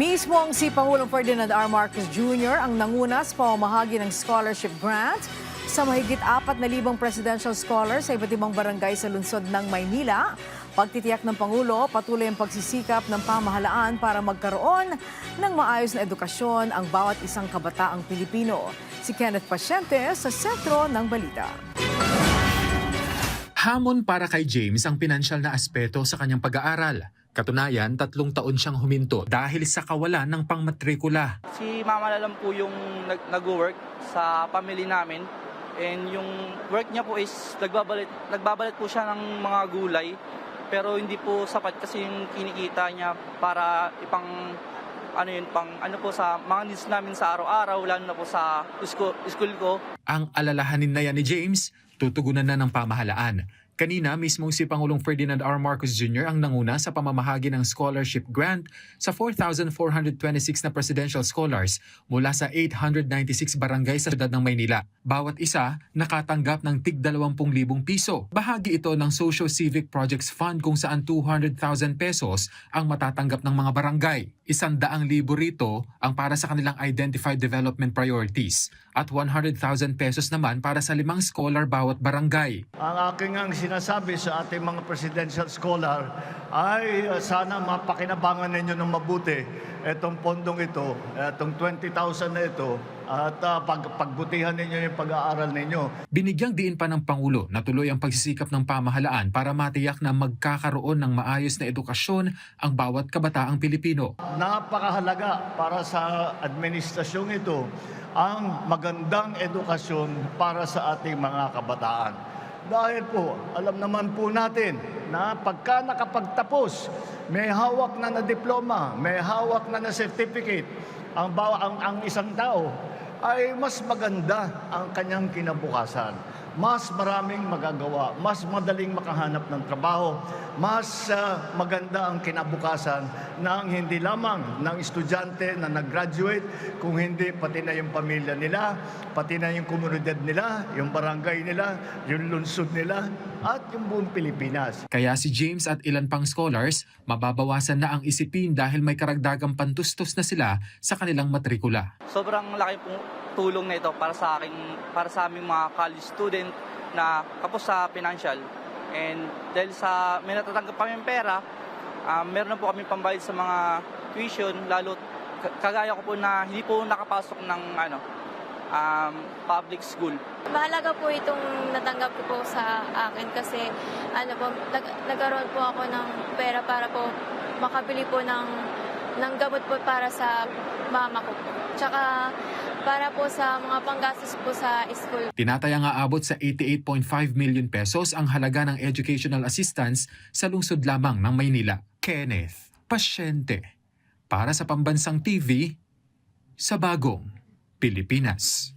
Mismong si Pangulong Ferdinand R. Marcos Jr. ang nanguna sa pamamahagi ng scholarship grant sa mahigit 4,000 presidential scholars sa iba't ibang barangay sa lungsod ng Maynila. Pagtitiyak ng Pangulo, patuloy ang pagsisikap ng pamahalaan para magkaroon ng maayos na edukasyon ang bawat isang kabataang Pilipino. Si Kenneth Pasyente sa sentro ng balita. Hamon para kay James ang pinansyal na aspeto sa kanyang pag-aaral. Katunayan, 3 taon siyang huminto dahil sa kawalan ng pangmatrikula. Si Mama lang po yung nag-work sa family namin. And yung work niya po is nagbabalit po siya ng mga gulay. Pero hindi po sapat kasi yung kinikita niya para pang sa mga needs namin sa araw-araw, lalo na po sa school ko. Ang alalahanin na yan ni James, tutugunan na ng pamahalaan. Kanina, mismong si Pangulong Ferdinand R. Marcos Jr. ang nanguna sa pamamahagi ng scholarship grant sa 4,426 na presidential scholars mula sa 896 barangay sa siyudad ng Maynila. Bawat isa nakatanggap ng tig 20,000 piso. Bahagi ito ng Socio-Civic Projects Fund kung saan 200,000 pesos ang matatanggap ng mga barangay. 100,000 rito ang para sa kanilang Identified Development Priorities at 100,000 pesos naman para sa 5 scholar bawat barangay. Ang aking sinasabi sa ating mga presidential scholar ay sana mapakinabangan ninyo ng mabuti itong pondong ito, itong 20,000 na ito at pagbutihan ninyo yung pag-aaral ninyo. Binigyang diin pa ng Pangulo na tuloy ang pagsisikap ng pamahalaan para matiyak na magkakaroon ng maayos na edukasyon ang bawat kabataang Pilipino. Napakahalaga para sa administrasyong ito ang magandang edukasyon para sa ating mga kabataan. Dahil po, alam naman po natin na pagka nakapagtapos, may hawak na diploma, may hawak na certificate, ang isang tao, ay mas maganda ang kanyang kinabukasan. Mas maraming magagawa, mas madaling makahanap ng trabaho, mas maganda ang kinabukasan ng hindi lamang ng estudyante na nag-graduate, kung hindi pati na yung pamilya nila, pati na yung komunidad nila, yung barangay nila, yung lungsod nila, at yung buong Pilipinas. Kaya si James at ilan pang scholars, mababawasan na ang isipin dahil may karagdagang pantustos na sila sa kanilang matrikula. Sobrang laki pong tulong na ito para sa aming mga college student na kapos sa financial. And dahil sa may natatanggap kami ng pera, meron na po kami pambayad sa mga tuition, lalo kagaya ko po na hindi po nakapasok ng public school. Mahalaga po itong natanggap ko po sa akin kasi nagkaroon po ako ng pera para po makabili po ng gamot po para sa mama ko po. Tsaka para po sa mga panggastos po sa school. Tinataya nga abot sa 88.5 million pesos ang halaga ng educational assistance sa lungsod lamang ng Maynila. Kenneth Pasyente para sa Pambansang TV sa Bagong Pilipinas.